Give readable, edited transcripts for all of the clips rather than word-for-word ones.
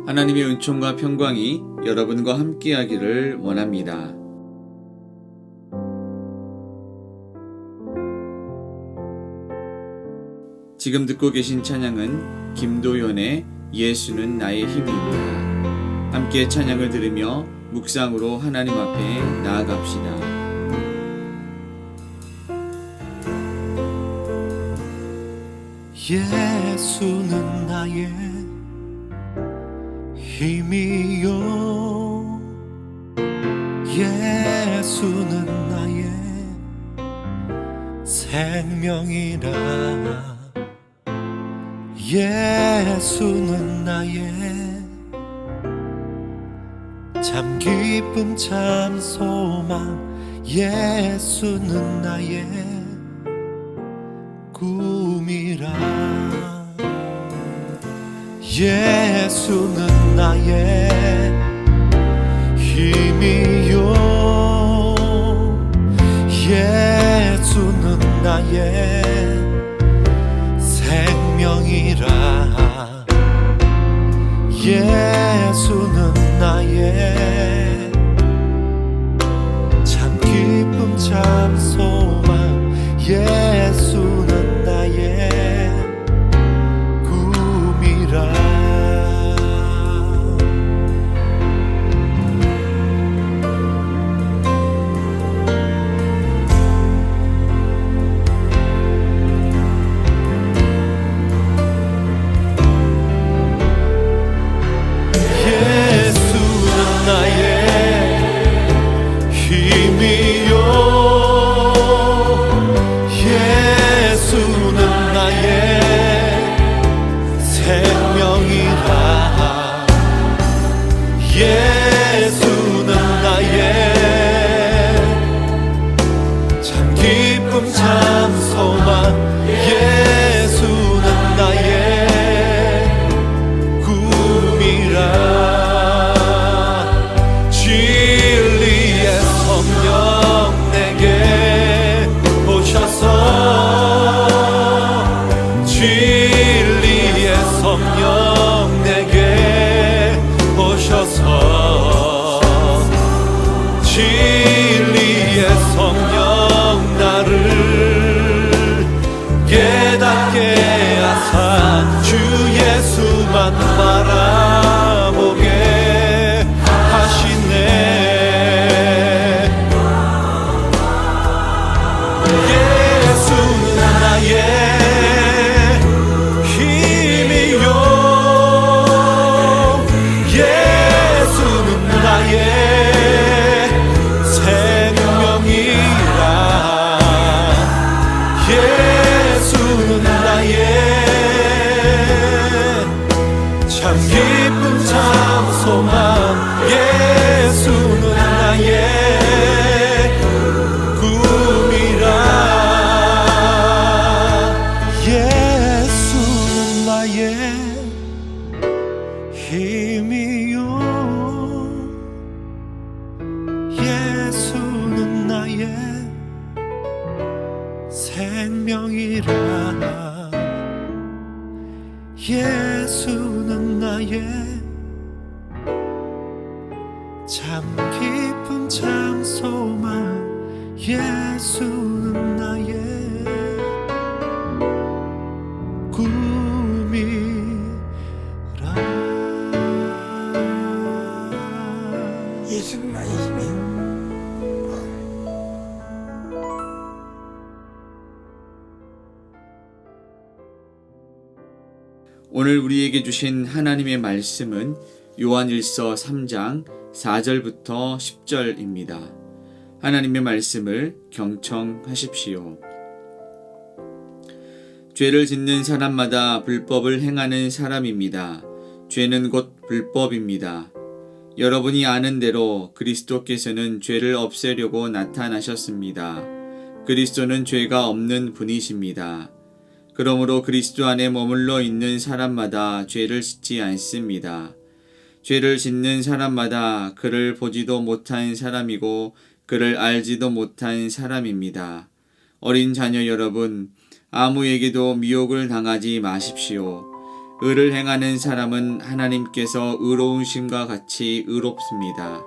하나님의 은총과 평강이 여러분과 함께하기를 원합니다. 지금 듣고 계신 찬양은 김도연의 예수는 나의 힘입니다. 함께 찬양을 들으며 묵상으로 하나님 앞에 나아갑시다. 예수는 나의 힘이요, 예수는 나의 생명이라. 예수는 나의 참 기쁨 참 소망. 예수는 나의 꿈이라. 예수는 나의 힘이요, 예수는 나의 생명이라. 예수는 나의 참 기쁨 참 소망. 예수는 나의 꿈이라. 예수는 나의 참 기쁨 참 소망. 예수는 나의 꿈이라. 진리의 성령 내게 오셔서, 진리의 성령 내게 오셔서, 진리의 성령 나를 깨닫게 하사 주 예수만 바라보게 하시네. 예수는 나의 힘이요, 예수는 나의 예수는 나의 참 기쁨 참 소망. 예수는 나의 꿈이라. 예수는 나의 힘이요, 예수는 나의 생명이라. 예수는 나의 참 기쁨 참 소망. 예수는 나의 꿈이라. 예수는 나의 힘이. 오늘 우리에게 주신 하나님의 말씀은 요한일서 3장 4절부터 10절입니다. 하나님의 말씀을 경청하십시오. 죄를 짓는 사람마다 불법을 행하는 사람입니다. 죄는 곧 불법입니다. 여러분이 아는 대로 그리스도께서는 죄를 없애려고 나타나셨습니다. 그리스도는 죄가 없는 분이십니다. 그러므로 그리스도 안에 머물러 있는 사람마다 죄를 짓지 않습니다. 죄를 짓는 사람마다 그를 보지도 못한 사람이고 그를 알지도 못한 사람입니다. 어린 자녀 여러분, 아무에게도 미혹을 당하지 마십시오. 의를 행하는 사람은 하나님께서 의로우심과 같이 의롭습니다.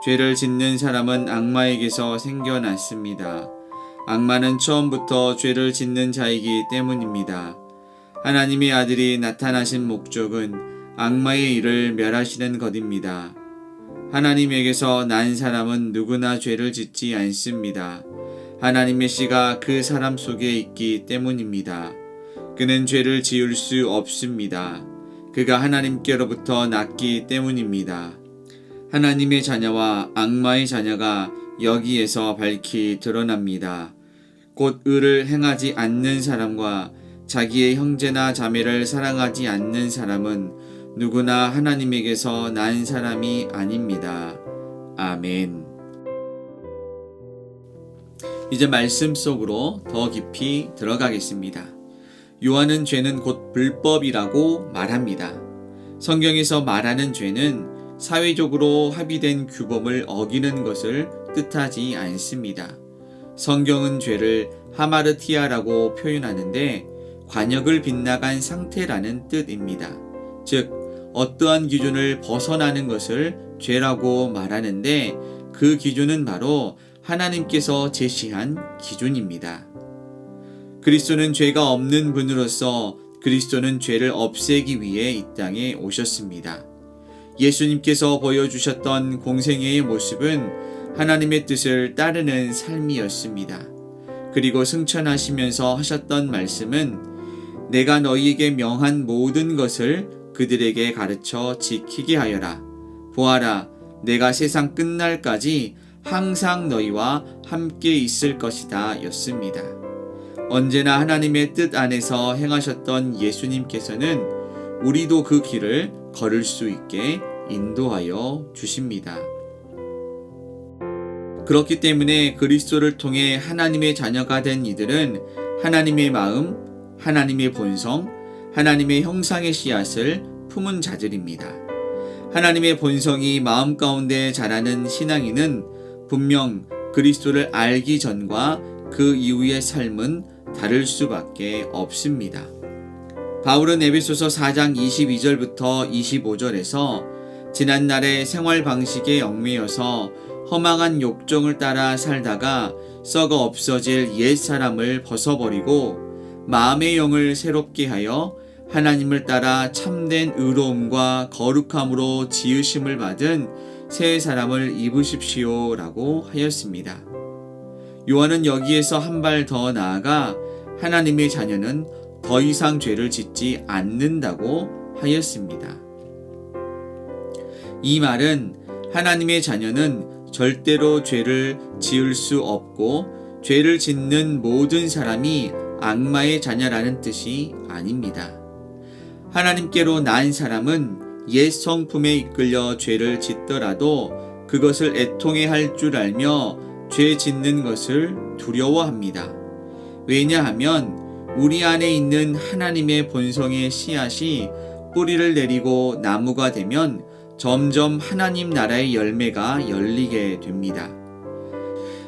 죄를 짓는 사람은 악마에게서 생겨났습니다. 악마는 처음부터 죄를 짓는 자이기 때문입니다. 하나님의 아들이 나타나신 목적은 악마의 일을 멸하시는 것입니다. 하나님에게서 난 사람은 누구나 죄를 짓지 않습니다. 하나님의 씨가 그 사람 속에 있기 때문입니다. 그는 죄를 지을 수 없습니다. 그가 하나님께로부터 났기 때문입니다. 하나님의 자녀와 악마의 자녀가 여기에서 밝히 드러납니다. 곧 의를 행하지 않는 사람과 자기의 형제나 자매를 사랑하지 않는 사람은 누구나 하나님에게서 난 사람이 아닙니다. 아멘. 이제 말씀 속으로 더 깊이 들어가겠습니다. 요한은 죄는 곧 불법이라고 말합니다. 성경에서 말하는 죄는 사회적으로 합의된 규범을 어기는 것을 뜻하지 않습니다. 성경은 죄를 하마르티아라고 표현하는데 관역을 빗나간 상태라는 뜻입니다. 즉, 어떠한 기준을 벗어나는 것을 죄라고 말하는데 그 기준은 바로 하나님께서 제시한 기준입니다. 그리스도는 죄가 없는 분으로서 그리스도는 죄를 없애기 위해 이 땅에 오셨습니다. 예수님께서 보여주셨던 공생애의 모습은 하나님의 뜻을 따르는 삶이었습니다. 그리고 승천하시면서 하셨던 말씀은 내가 너희에게 명한 모든 것을 그들에게 가르쳐 지키게 하여라. 보아라, 내가 세상 끝날까지 항상 너희와 함께 있을 것이다 였습니다. 언제나 하나님의 뜻 안에서 행하셨던 예수님께서는 우리도 그 길을 걸을 수 있게 인도하여 주십니다. 그렇기 때문에 그리스도를 통해 하나님의 자녀가 된 이들은 하나님의 마음, 하나님의 본성, 하나님의 형상의 씨앗을 품은 자들입니다. 하나님의 본성이 마음 가운데 자라는 신앙인은 분명 그리스도를 알기 전과 그 이후의 삶은 다를 수밖에 없습니다. 바울은 에베소서 4장 22절부터 25절에서 지난날의 생활 방식에 얽매여서 허망한 욕정을 따라 살다가 썩어 없어질 옛 사람을 벗어버리고 마음의 영을 새롭게 하여 하나님을 따라 참된 의로움과 거룩함으로 지으심을 받은 새 사람을 입으십시오 라고 하였습니다. 요한은 여기에서 한 발 더 나아가 하나님의 자녀는 더 이상 죄를 짓지 않는다고 하였습니다. 이 말은 하나님의 자녀는 절대로 죄를 지을 수 없고 죄를 짓는 모든 사람이 악마의 자녀라는 뜻이 아닙니다. 하나님께로 난 사람은 옛 성품에 이끌려 죄를 짓더라도 그것을 애통해 할 줄 알며 죄 짓는 것을 두려워합니다. 왜냐하면 우리 안에 있는 하나님의 본성의 씨앗이 뿌리를 내리고 나무가 되면 점점 하나님 나라의 열매가 열리게 됩니다.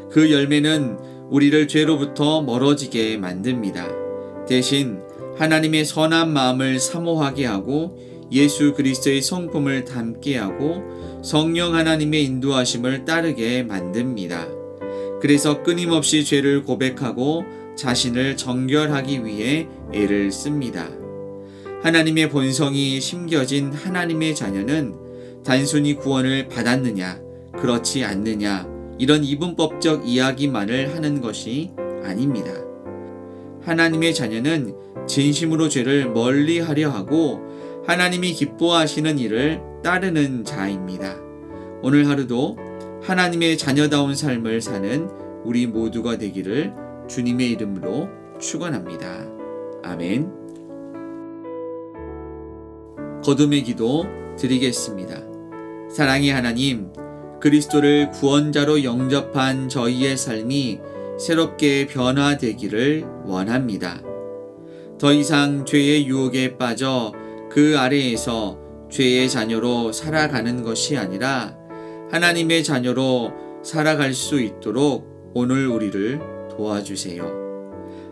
그 열매는 우리를 죄로부터 멀어지게 만듭니다. 대신 하나님의 선한 마음을 사모하게 하고 예수 그리스도의 성품을 닮게 하고 성령 하나님의 인도하심을 따르게 만듭니다. 그래서 끊임없이 죄를 고백하고 자신을 정결하기 위해 애를 씁니다. 하나님의 본성이 심겨진 하나님의 자녀는 단순히 구원을 받았느냐, 그렇지 않느냐, 이런 이분법적 이야기만을 하는 것이 아닙니다. 하나님의 자녀는 진심으로 죄를 멀리 하려 하고 하나님이 기뻐하시는 일을 따르는 자입니다. 오늘 하루도 하나님의 자녀다운 삶을 사는 우리 모두가 되기를 주님의 이름으로 축원합니다. 아멘. 거듭의 기도 드리겠습니다. 사랑의 하나님, 그리스도를 구원자로 영접한 저희의 삶이 새롭게 변화되기를 원합니다. 더 이상 죄의 유혹에 빠져 그 아래에서 죄의 자녀로 살아가는 것이 아니라 하나님의 자녀로 살아갈 수 있도록 오늘 우리를 도와주세요.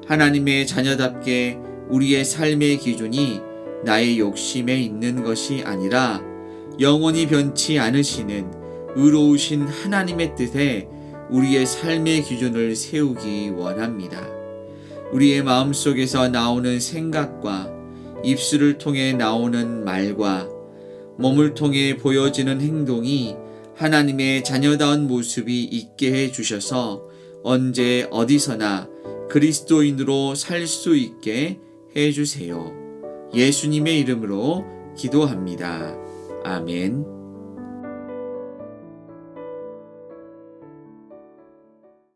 하나님의 자녀답게 우리의 삶의 기준이 나의 욕심에 있는 것이 아니라 영원히 변치 않으시는 의로우신 하나님의 뜻에 우리의 삶의 기준을 세우기 원합니다. 우리의 마음속에서 나오는 생각과 입술을 통해 나오는 말과 몸을 통해 보여지는 행동이 하나님의 자녀다운 모습이 있게 해 주셔서 언제 어디서나 그리스도인으로 살 수 있게 해 주세요. 예수님의 이름으로 기도합니다. 아멘.